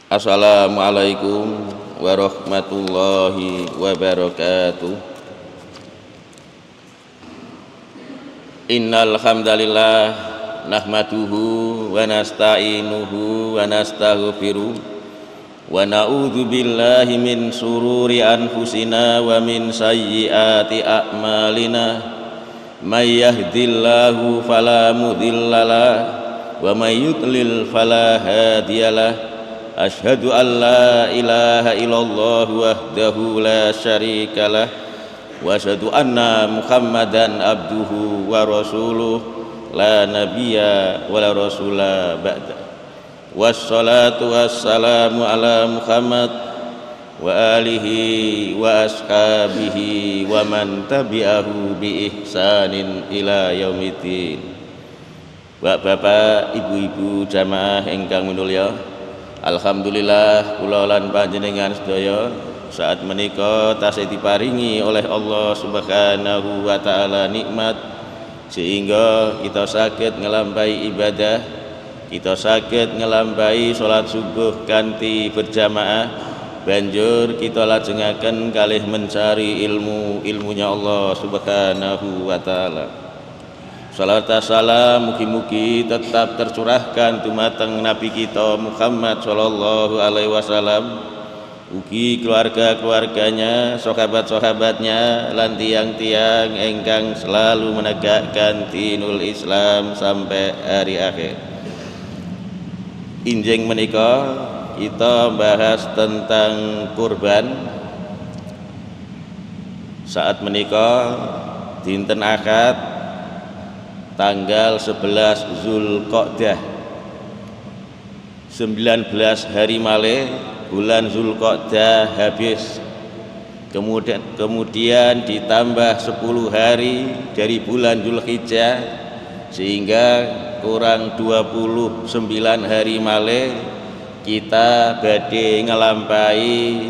Assalamualaikum warahmatullahi wabarakatuh. Innal hamdalillah nahmaduhu wa nasta'inuhu wa nastaghfiruh wa na'udzu billahi min sururi anfusina wa min sayyiati a'malina may yahdihillahu fala mudhillalah wa may yudlil fala hadiyalah. Asyhadu an la ilaha illallah wahdahu la syarikalah wa asyhadu anna Muhammadan abduhu wa rasuluh la nabiyya wa la rasula ba'da. Wassalatu wassalamu ala Muhammad wa alihi wa ashabihi wa man tabi'ahu bi ihsanin ila yaumiddin. Bapak-bapak, ibu-ibu jamaah ingkang minulya, alhamdulillah kula lan panjenengan sedaya saat menika tasih diparingi oleh Allah Subhanahu wa taala nikmat sehingga kita saged ngelampahi ibadah, kita saged ngelampahi salat subuh kanthi berjamaah, banjur kita lajengaken kalih mencari ilmunya Allah Subhanahu wa taala. Salat salam mugi-mugi tetap tercurahkan dumateng Nabi kita Muhammad sallallahu alaihi wasallam, ugi keluarga-keluarganya, sahabat-sahabatnya, lan tiang-tiang ingkang selalu menegakkan dinul Islam sampai hari akhir. Injing menika kita bahas tentang kurban. Saat menika dinten Ahad tanggal 11 Zulqa'dah, 19 hari malih bulan Zulqa'dah habis, kemudian ditambah 10 hari dari bulan Zulhijjah sehingga kurang 29 hari malih kita badhe ngelampahi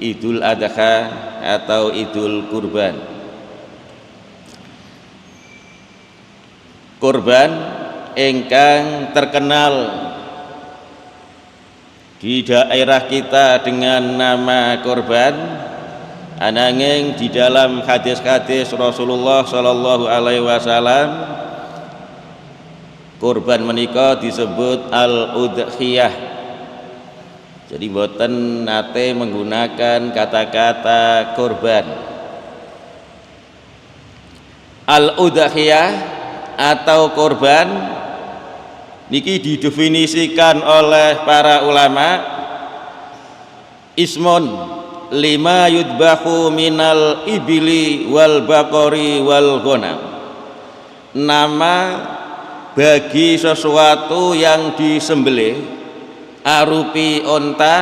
Idul Adha atau Idul Kurban. Kurban ingkang terkenal di daerah kita dengan nama kurban, ananging di dalam hadis-hadis Rasulullah sallallahu alaihi wasallam kurban menika disebut al-udhiyah. Jadi boten nate menggunakan kata-kata kurban. Al-udhiyah atau korban niki didefinisikan oleh para ulama ismun lima yudbahu minal ibili wal baqari wal ghanam, nama bagi sesuatu yang disembelih arupi onta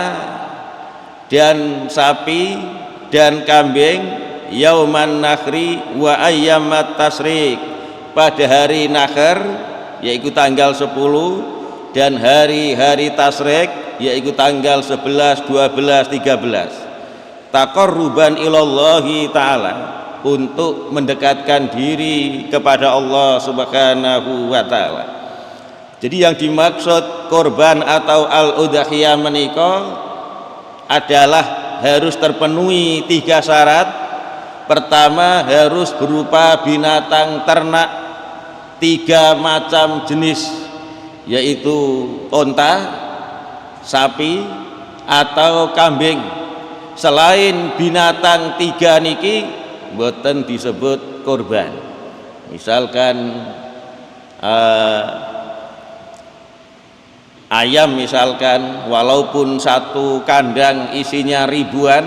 dan sapi dan kambing yauman nakhri wa ayyamat tasrik, pada hari nakhar yaitu tanggal 10 dan hari-hari tasrik yaitu tanggal 11, 12, 13, taqarruban ilallahi ta'ala, untuk mendekatkan diri kepada Allah Subhanahu wa ta'ala. Jadi yang dimaksud korban atau al-udhiyah menika adalah harus terpenuhi 3 syarat. Pertama, harus berupa binatang ternak 3 macam jenis, yaitu onta, sapi, atau kambing. Selain binatang 3 niki boten disebut kurban. Misalkan ayam misalkan, walaupun satu kandang isinya ribuan,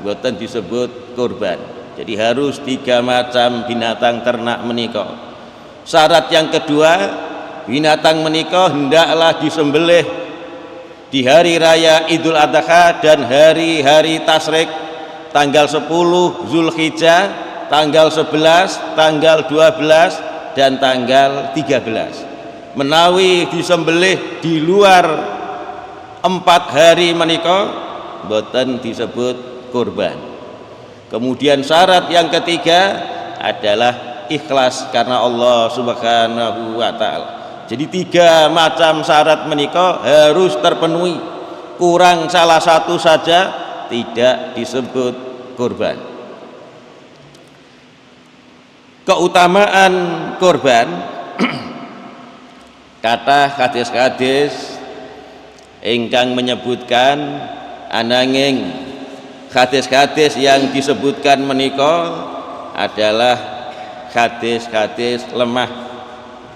boten disebut kurban. Jadi harus 3 macam binatang ternak menika. Syarat yang kedua, binatang menika hendaklah disembelih di hari raya Idul Adha dan hari-hari tasrik, tanggal 10 Zulhijjah, tanggal 11, tanggal 12 dan tanggal 13. Menawi disembelih di luar 4 hari menika boten disebut kurban. Kemudian syarat yang ketiga adalah ikhlas karena Allah Subhanahu wa taala. Jadi 3 macam syarat menika harus terpenuhi. kurang salah satu saja tidak disebut kurban. Keutamaan kurban kata hadis-hadis ingkang menyebutkan, ananging hadis-hadis yang disebutkan menika adalah hadis-hadis lemah.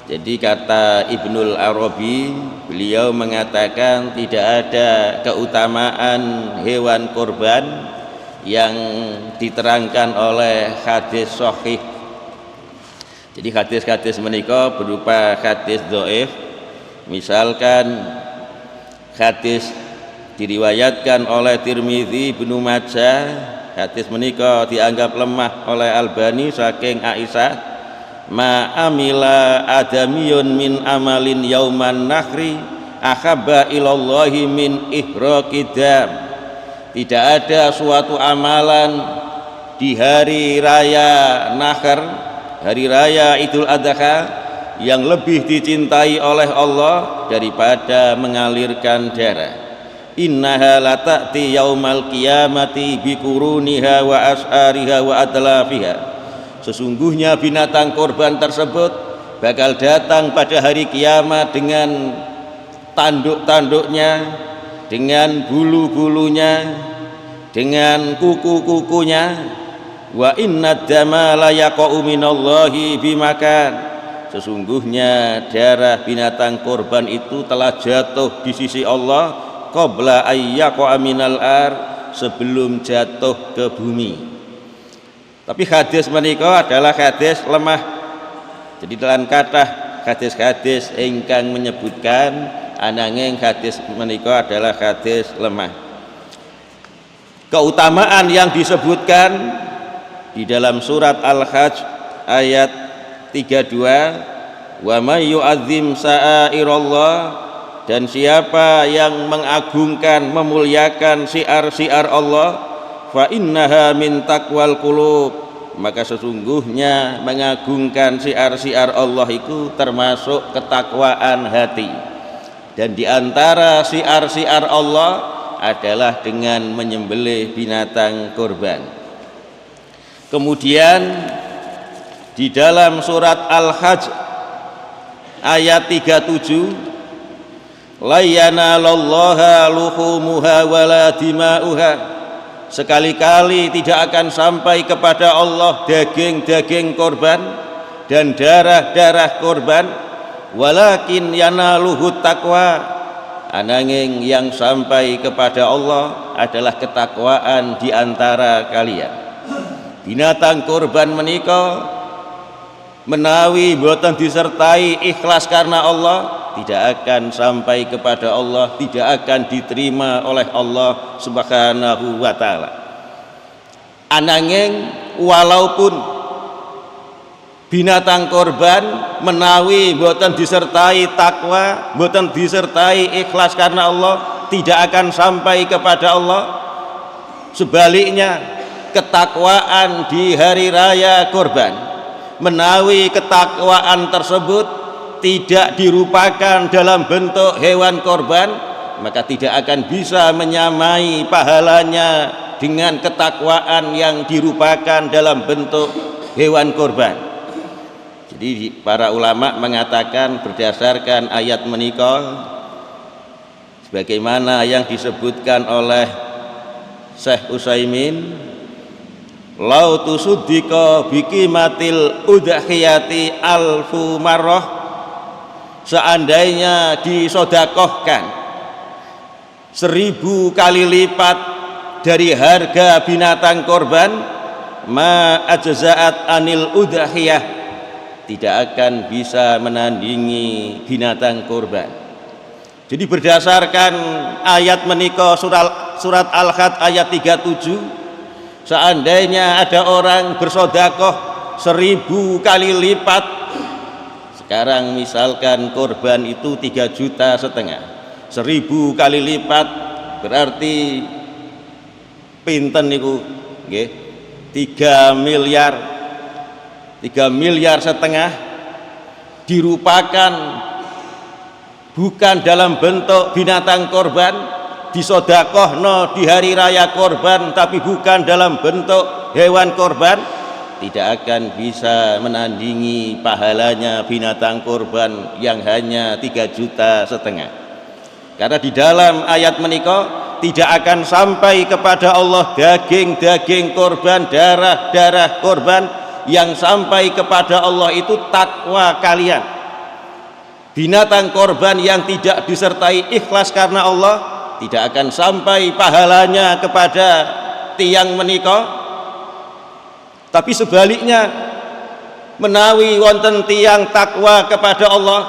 Jadi kata Ibnul Arabi, beliau mengatakan tidak ada keutamaan hewan kurban yang diterangkan oleh hadis sahih. Jadi hadis-hadis menika berupa hadis dhaif. Misalkan hadis diriwayatkan oleh Tirmidzi, Ibnu Majah, hadis menika dianggap lemah oleh Albani saking Aisyah, ma amila adamiyun min amalin yauman nahri ahabba ilallahi min ihraqidam. Tidak ada suatu amalan di hari raya Nahr, hari raya Idul Adha, yang lebih dicintai oleh Allah daripada mengalirkan darah. Innaha la ta'ti yaumal qiyamati biquruniha wa as'ariha wa adlafiha. Sesungguhnya binatang korban tersebut bakal datang pada hari kiamat dengan tanduk-tanduknya, dengan bulu-bulunya, dengan kuku-kukunya. Wa inna dama la yaqa'u minallahi bimakan. Sesungguhnya darah binatang korban itu telah jatuh di sisi Allah qabla ayyaqa minal ar, sebelum jatuh ke bumi. Tapi hadis menika adalah hadis lemah. Jadi dalam kata hadis-hadis ingkang menyebutkan, ananging hadis menika adalah hadis lemah. Keutamaan yang disebutkan di dalam surat Al-Hajj ayat 32, wa may yu'azzim sa'airallah, dan siapa yang mengagungkan, memuliakan syiar-syiar Allah, fa innaha min taqwal qulub, maka sesungguhnya mengagungkan syiar-syiar Allah itu termasuk ketakwaan hati. Dan di antara syiar-syiar Allah adalah dengan menyembelih binatang kurban. Kemudian di dalam surat Al-Hajj ayat 37, la yanalallaha luhumuha wala dima'uha, sekali-kali tidak akan sampai kepada Allah daging-daging korban dan darah-darah korban, walakin yanaluhu taqwa, ananging yang sampai kepada Allah adalah ketakwaan di antara kalian. Binatang korban menika menawi boten disertai ikhlas karena Allah, tidak akan sampai kepada Allah, tidak akan diterima oleh Allah Subhanahu wa taala. Ananging walaupun binatang korban menawi boten disertai takwa, boten disertai ikhlas karena Allah, tidak akan sampai kepada Allah. Sebaliknya, ketakwaan di hari raya korban, menawi ketakwaan tersebut tidak dirupakan dalam bentuk hewan korban, maka tidak akan bisa menyamai pahalanya dengan ketakwaan yang dirupakan dalam bentuk hewan korban. Jadi para ulama mengatakan berdasarkan ayat menika, sebagaimana yang disebutkan oleh Syekh Utsaimin, lau tusuddika biqimatil udhiyati alfu marrah, seandainya disodakohkan 1000 kali lipat dari harga binatang korban, ma ajza'at anil udhiyah, tidak akan bisa menandingi binatang korban. Jadi berdasarkan ayat menika surat Al-Hajj ayat 37, seandainya ada orang bersodakoh 1000 kali lipat, sekarang misalkan korban itu 3,5 juta, 1000 kali lipat berarti pinten niku nggih 3 miliar, 3,5 miliar dirupakan bukan dalam bentuk binatang korban, disodakohno di hari raya korban tapi bukan dalam bentuk hewan korban, tidak akan bisa menandingi pahalanya binatang korban yang hanya 3,5 juta. Karena di dalam ayat menika tidak akan sampai kepada Allah daging-daging korban, darah-darah korban. Yang sampai kepada Allah itu takwa kalian. Binatang korban yang tidak disertai ikhlas karena Allah tidak akan sampai pahalanya kepada tiang menika. Tapi sebaliknya, menawi wonten tiang takwa kepada Allah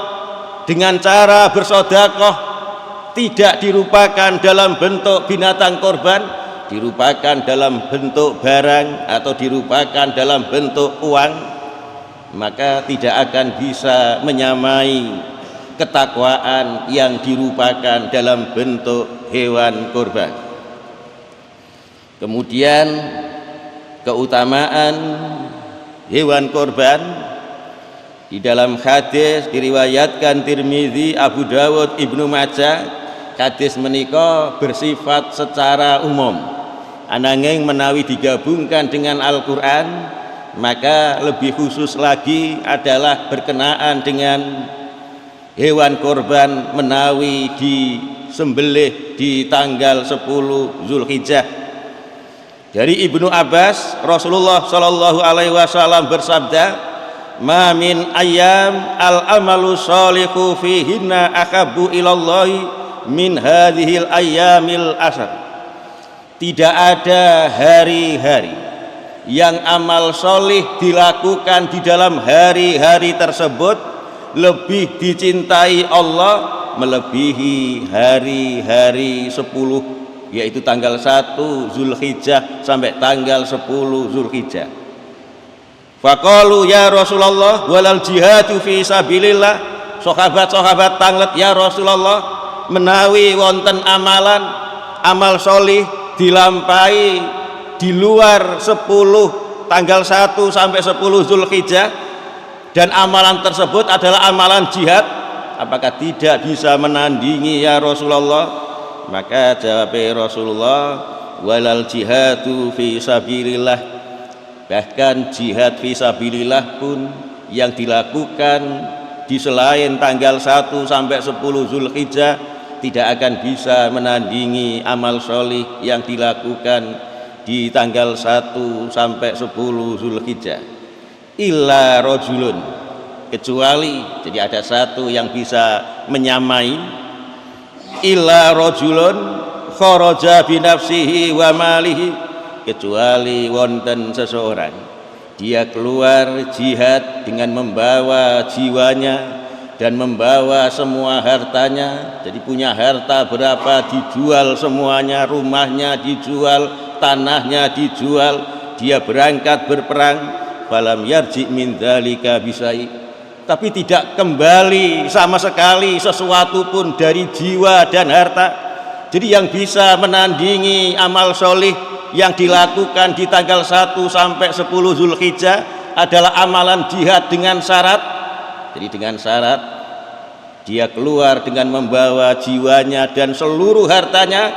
dengan cara bersedekah tidak dirupakan dalam bentuk binatang korban, dirupakan dalam bentuk barang atau dirupakan dalam bentuk uang, maka tidak akan bisa menyamai ketakwaan yang dirupakan dalam bentuk hewan korban. Kemudian keutamaan hewan korban di dalam hadis diriwayatkan Tirmizi, Abu Dawud, Ibnu Majah. Hadis menika bersifat secara umum. Ananging menawi digabungkan dengan Al-Quran, maka lebih khusus lagi adalah berkenaan dengan hewan korban menawi disembelih di tanggal 10 Zulhijjah. Dari Ibnu Abbas, Rasulullah Shallallahu Alaihi Wasallam bersabda, "Ma min ayyam al-amalu sholihu fihinna akhabu ilallahi min hadhil ayyamil asar." Tidak ada hari-hari yang amal solih dilakukan di dalam hari-hari tersebut lebih dicintai Allah melebihi hari-hari 10, yaitu tanggal 1 Zulhijjah sampai tanggal 10 Zulhijjah. Faqalu ya Rasulullah walal jihadu fi sabilillah. Sahabat-sahabat tanglet, ya Rasulullah, menawi wonten amalan amal solih dilampahi di luar 10 tanggal 1 sampai 10 Zulhijjah dan amalan tersebut adalah amalan jihad, apakah tidak bisa menandingi ya Rasulullah? Maka jawab Rasulullah, walal jihadu fi sabilillah, bahkan jihad fi sabilillah pun yang dilakukan di selain tanggal 1 sampai 10 Zulhijjah tidak akan bisa menandingi amal solih yang dilakukan di tanggal 1 sampai 10 Zulhijjah. Illa rojulun, kecuali, jadi ada satu yang bisa menyamai, illa rojulun kharaja binafsihi wa malihi, kecuali wonten seseorang dia keluar jihad dengan membawa jiwanya dan membawa semua hartanya. Jadi punya harta berapa dijual semuanya, rumahnya dijual, tanahnya dijual, dia berangkat berperang, falam yarji min dzalika bisai, tapi tidak kembali sama sekali sesuatu pun dari jiwa dan harta. Jadi yang bisa menandingi amal solih yang dilakukan di tanggal 1 sampai 10 Zulhijjah adalah amalan jihad dengan syarat. Jadi dengan syarat dia keluar dengan membawa jiwanya dan seluruh hartanya,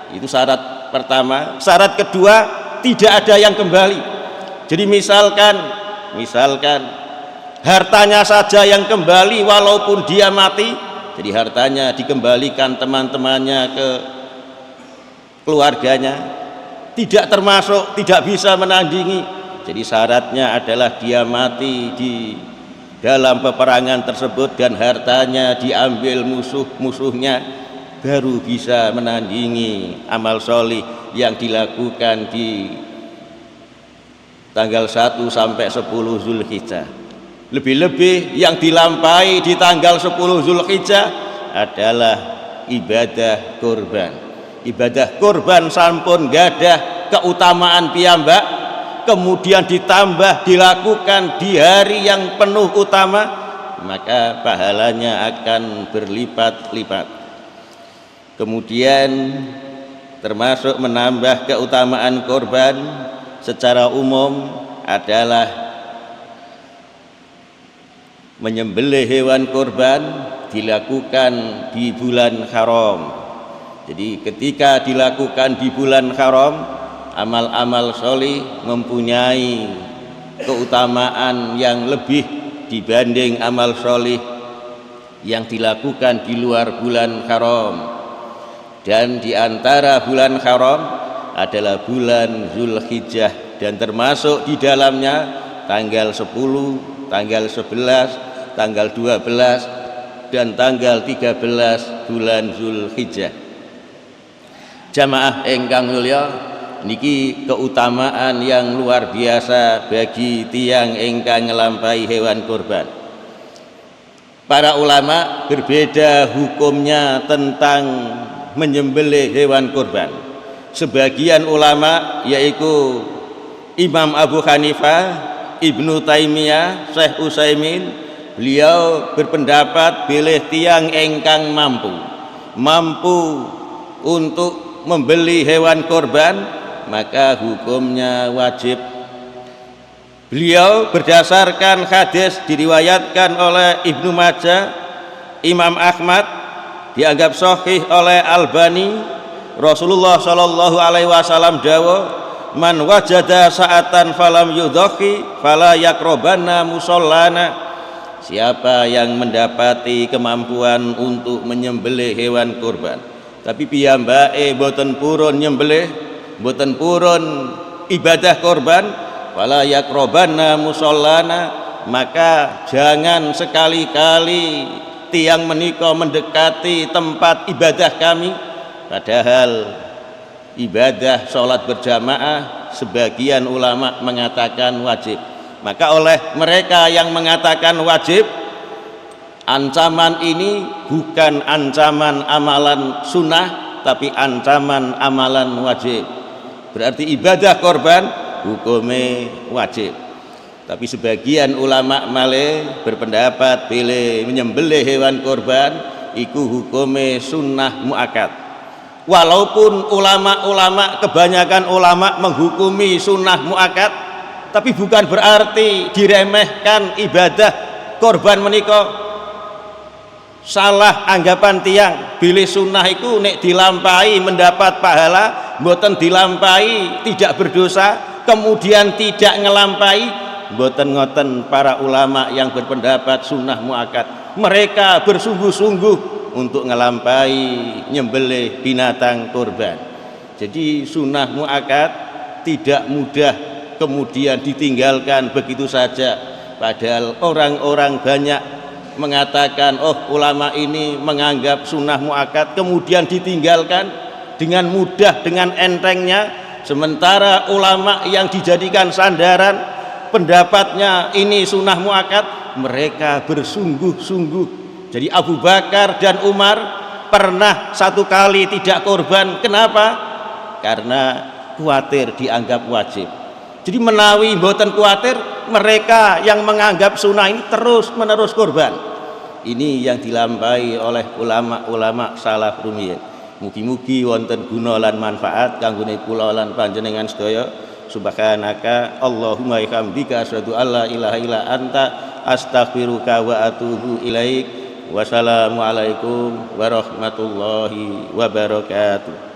itu syarat pertama. Syarat kedua, tidak ada yang kembali. Jadi misalkan hartanya saja yang kembali walaupun dia mati, jadi hartanya dikembalikan teman-temannya ke keluarganya, tidak termasuk, tidak bisa menandingi. Jadi syaratnya adalah dia mati di dalam peperangan tersebut dan hartanya diambil musuh-musuhnya, baru bisa menandingi amal solih yang dilakukan di tanggal 1 sampai 10 Zulhijjah. Lebih-lebih yang dilampaui di tanggal 10 Zulhijjah adalah ibadah kurban. Ibadah kurban sampun gadah keutamaan piyambak, kemudian ditambah dilakukan di hari yang penuh utama, maka pahalanya akan berlipat-lipat. Kemudian termasuk menambah keutamaan korban secara umum adalah menyembelih hewan korban dilakukan di bulan haram. Jadi ketika dilakukan di bulan haram, amal-amal sholih mempunyai keutamaan yang lebih dibanding amal sholih yang dilakukan di luar bulan haram. Dan di antara bulan haram adalah bulan Zulhijjah, dan termasuk di dalamnya tanggal 10, tanggal 11, tanggal 12 dan tanggal 13 bulan Zulhijjah. Jamaah ingkang mulya, niki keutamaan yang luar biasa bagi tiang ingkang ngelampahi hewan kurban. Para ulama berbeda hukumnya tentang menyembelih hewan kurban. Sebagian ulama yaitu Imam Abu Hanifah, Ibnu Taimiyah, Syekh Utsaimin, beliau berpendapat bilih tiang ingkang mampu untuk membeli hewan korban, maka hukumnya wajib. Beliau berdasarkan hadis diriwayatkan oleh Ibnu Majah, Imam Ahmad, dianggap sahih oleh Albani. Rasulullah Shallallahu Alaihi Wasallam dawuh, man wajada sa'atan falam yudhaki fala yakrobanna musallana. Siapa yang mendapati kemampuan untuk menyembelih hewan kurban tapi piyambake boten purun nyembelih, boten purun ibadah korban, wala yakrobanna musallana, maka jangan sekali-kali tiang menika mendekati tempat ibadah kami. Padahal ibadah sholat berjamaah sebagian ulama mengatakan wajib. Maka oleh mereka yang mengatakan wajib, ancaman ini bukan ancaman amalan sunnah, tapi ancaman amalan wajib. Berarti ibadah korban hukumnya wajib. Tapi sebagian ulama malih berpendapat bila menyembelih hewan korban iku hukumnya sunnah muakkad. Walaupun ulama-ulama, kebanyakan ulama menghukumi sunnah muakkad, tapi bukan berarti diremehkan ibadah korban menika. Salah anggapan tiang bilih sunnah itu nek dilampahi mendapat pahala, mboten dilampahi tidak berdosa, kemudian tidak ngelampahi, mboten ngoten para ulama yang berpendapat sunnah muakkad. Mereka bersungguh-sungguh untuk ngelampahi nyembelih binatang kurban. Jadi sunnah muakkad tidak mudah kemudian ditinggalkan begitu saja. Padahal orang-orang banyak mengatakan, oh ulama ini menganggap sunnah muakkad, kemudian ditinggalkan dengan mudah, dengan entengnya. Sementara ulama yang dijadikan sandaran pendapatnya ini sunnah muakkad, mereka bersungguh-sungguh. Jadi Abu Bakar dan Umar pernah satu kali tidak korban. Kenapa? Karena khawatir dianggap wajib. Jadi menawi mboten kuatir, mereka yang menganggap sunnah ini terus menerus korban. Ini yang dilampahi oleh ulama-ulama salaf rumiyin. Mugi-mugi wonten guna lan manfaat kanggone kula lan panjenengan sedaya. Subhanaka Allahumma hamdika asyhadu alla ilaha illa anta astaghfiruka wa atubu ilaik. Wassalamualaikum warahmatullahi wabarakatuh.